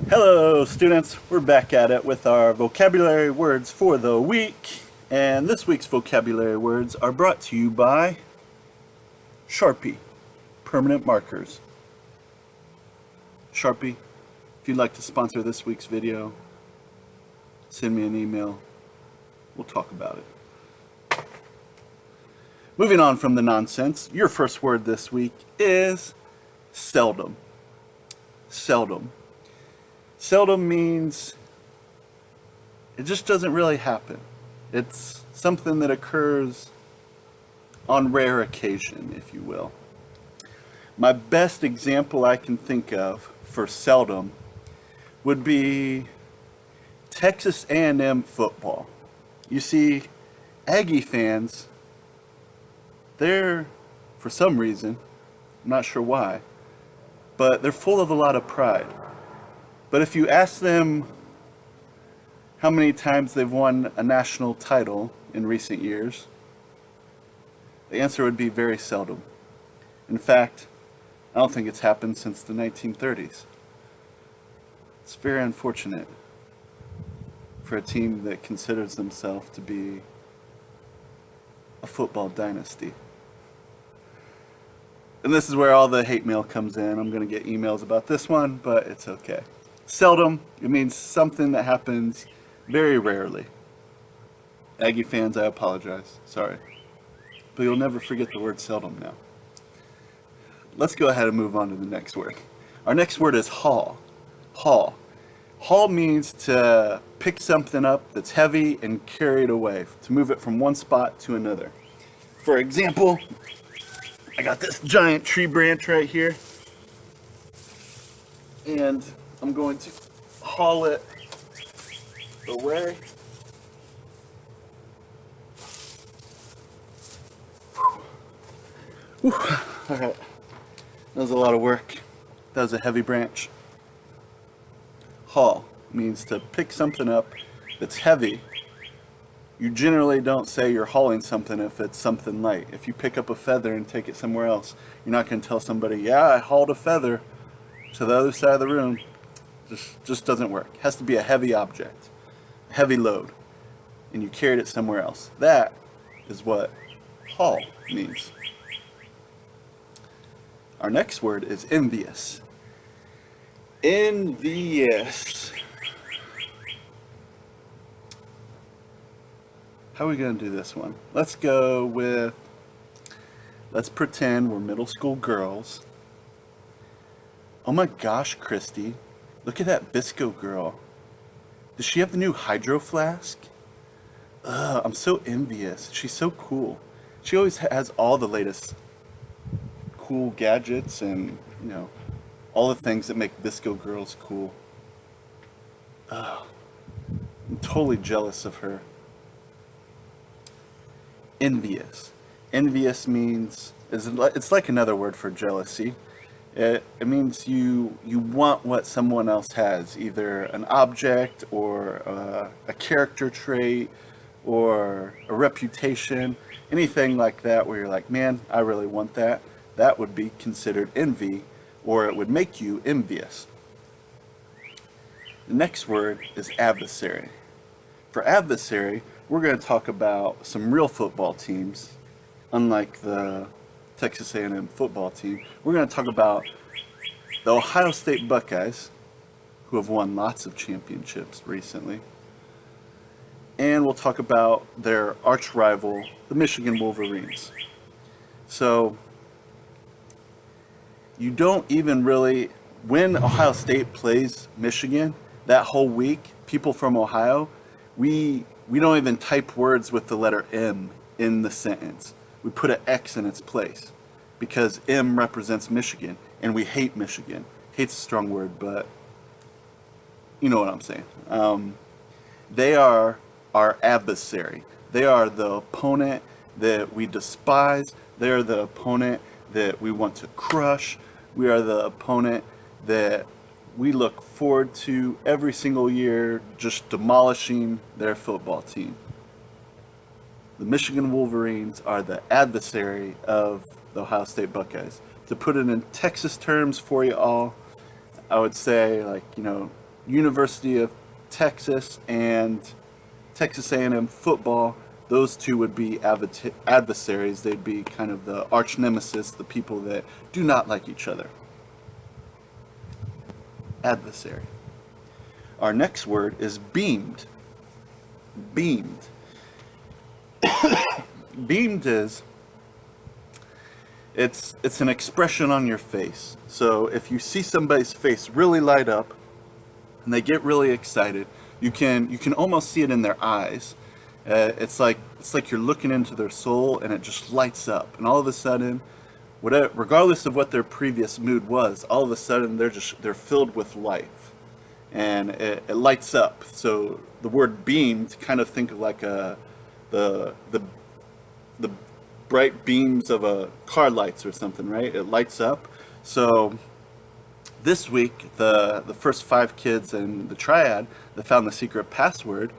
Hello, students. We're back at it with our vocabulary words for the week. And this week's vocabulary words are brought to you by Sharpie, permanent markers. Sharpie, if you'd like to sponsor this week's video, send me an email. We'll talk about it. Moving on from the nonsense, your first word this week is seldom. Seldom. Seldom means it just doesn't really happen. It's something that occurs on rare occasion, if you will. My best example I can think of for seldom would be Texas A&M football. You see, Aggie fans, they're, for some reason, I'm not sure why, but they're full of a lot of pride. But if you ask them how many times they've won a national title in recent years, the answer would be very seldom. In fact, I don't think it's happened since the 1930s. It's very unfortunate for a team that considers themselves to be a football dynasty. And this is where all the hate mail comes in. I'm going to get emails about this one, but it's okay. Seldom, it means something that happens very rarely. Aggie fans, I apologize. Sorry. But you'll never forget the word seldom now. Let's go ahead and move on to the next word. Our next word is haul. Haul. Haul means to pick something up that's heavy and carry it away, to move it from one spot to another. For example, I got this giant tree branch right here, and I'm going to haul it away. Whew. All right, that was a lot of work. That was a heavy branch. Haul means to pick something up that's heavy. You generally don't say you're hauling something if it's something light. If you pick up a feather and take it somewhere else, you're not going to tell somebody, yeah, I hauled a feather to the other side of the room. Just doesn't work. It has to be a heavy object, a heavy load, and you carried it somewhere else. That is what haul means. Our next word is envious. Envious. How are we going to do this one? Let's go with, let's pretend we're middle school girls. Oh my gosh, Christy. Look at that Bisco girl. Does she have the new Hydro Flask? Ugh, I'm so envious. She's so cool. She always has all the latest cool gadgets and, all the things that make Bisco girls cool. Ugh, I'm totally jealous of her. Envious. Envious means, it's like another word for jealousy. It means you want what someone else has, either an object or a character trait or a reputation, anything like that where you're like, man, I really want that. That would be considered envy, or it would make you envious. The next word is adversary. For adversary, we're going to talk about some real football teams, unlike the Texas A&M football team. We're going to talk about the Ohio State Buckeyes, who have won lots of championships recently. And we'll talk about their arch rival, the Michigan Wolverines. So, you don't even really, when Ohio State plays Michigan, that whole week, people from Ohio, we don't even type words with the letter M in the sentence. We put an X in its place because M represents Michigan, and we hate Michigan. Hate's a strong word, but you know what I'm saying. They are our adversary. They are the opponent that we despise. They are the opponent that we want to crush. We are the opponent that we look forward to every single year, just demolishing their football team. The Michigan Wolverines are the adversary of the Ohio State Buckeyes. To put it in Texas terms for you all, I would say, like, University of Texas and Texas A&M football, those two would be adversaries. They'd be kind of the arch nemesis, the people that do not like each other. Adversary. Our next word is beamed. Beamed. Beamed is, it's an expression on your face. So if you see somebody's face really light up and they get really excited, you can almost see it in their eyes. It's like you're looking into their soul and it just lights up, and all of a sudden, whatever, regardless of what their previous mood was, all of a sudden they're filled with life, and it lights up. So the word beamed, kind of think of like the bright beams of a car lights or something, right? It lights up. So this week, the first 5 kids in the triad that found the secret password,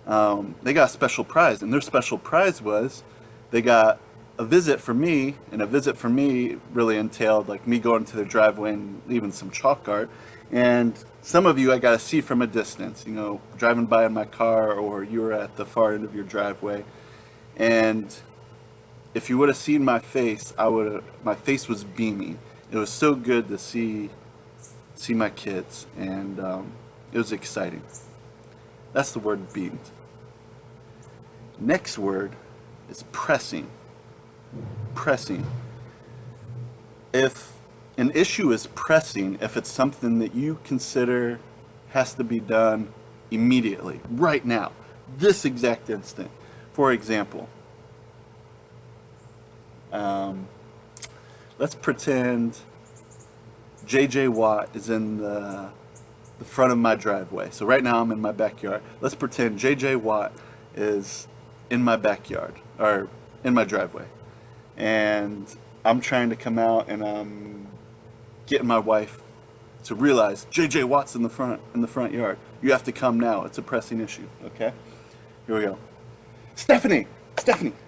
they got a special prize, and their special prize was they got a visit from me, and a visit from me really entailed like me going to their driveway and leaving some chalk art. And some of you I got to see from a distance, you know, driving by in my car, or you were at the far end of your driveway. And if you would have seen my face, my face was beaming. It was so good to see my kids, and it was exciting. That's the word beamed. Next word is pressing. Pressing. If an issue is pressing, if it's something that you consider has to be done immediately, right now, this exact instant. For example, let's pretend JJ Watt is in the front of my driveway. So right now I'm in my backyard. Let's pretend JJ Watt is in my backyard, or in my driveway. And I'm trying to come out, and I'm getting my wife to realize JJ Watt's in the front yard. You have to come now. It's a pressing issue, okay? Here we go. Stephanie,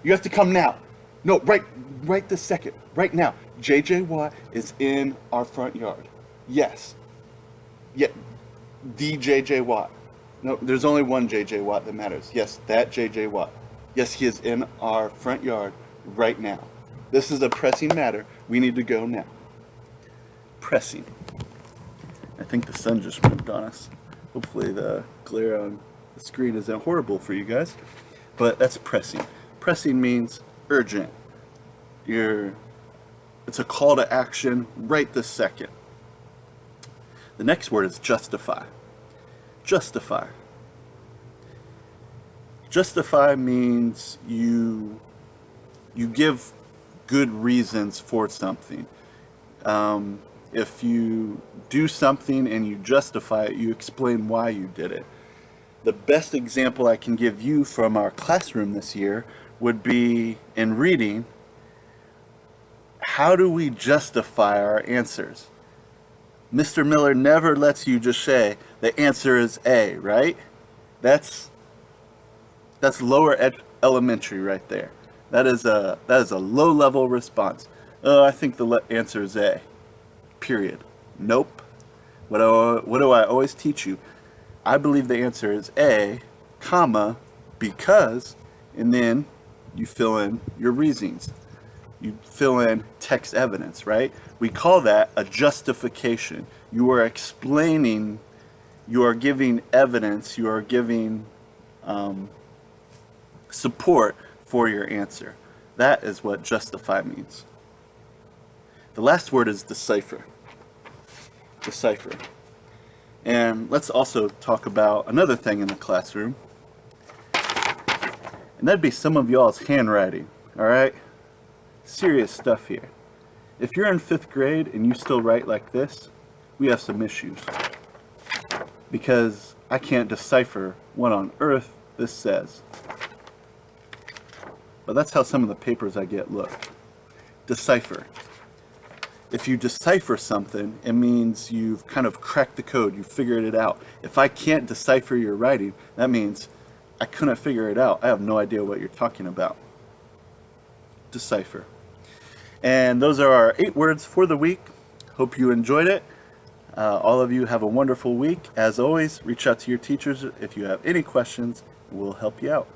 you have to come now. No, right this second, right now. JJ Watt is in our front yard. Yes. Yeah, the JJ Watt. No, there's only one JJ Watt that matters. Yes, that JJ Watt. Yes, he is in our front yard right now. This is a pressing matter. We need to go now. Pressing. I think the sun just moved on us. Hopefully the glare on the screen isn't horrible for you guys. But that's pressing. Pressing means urgent. It's a call to action right this second. The next word is justify. Justify. Justify means you give good reasons for something. If you do something and you justify it, you explain why you did it. The best example I can give you from our classroom this year would be in reading. How do we justify our answers? Mr. Miller never lets you just say the answer is A, right? That's lower elementary right there. That is a low level response. Oh, I think the answer is A. Period. Nope. What do I always teach you? I believe the answer is A, comma, because, and then you fill in your reasons. You fill in text evidence, right? We call that a justification. You are explaining, you are giving evidence, you are giving support for your answer. That is what justify means. The last word is decipher. Decipher. And let's also talk about another thing in the classroom. And that'd be some of y'all's handwriting, all right? Serious stuff here. If you're in 5th grade and you still write like this, we have some issues. Because I can't decipher what on earth this says. But that's how some of the papers I get look. Decipher. If you decipher something, it means you've kind of cracked the code, you've figured it out. If I can't decipher your writing, that means I couldn't figure it out. I have no idea what you're talking about. Decipher. And those are our 8 words for the week. Hope you enjoyed it. All of you have a wonderful week. As always, reach out to your teachers if you have any questions. We'll help you out.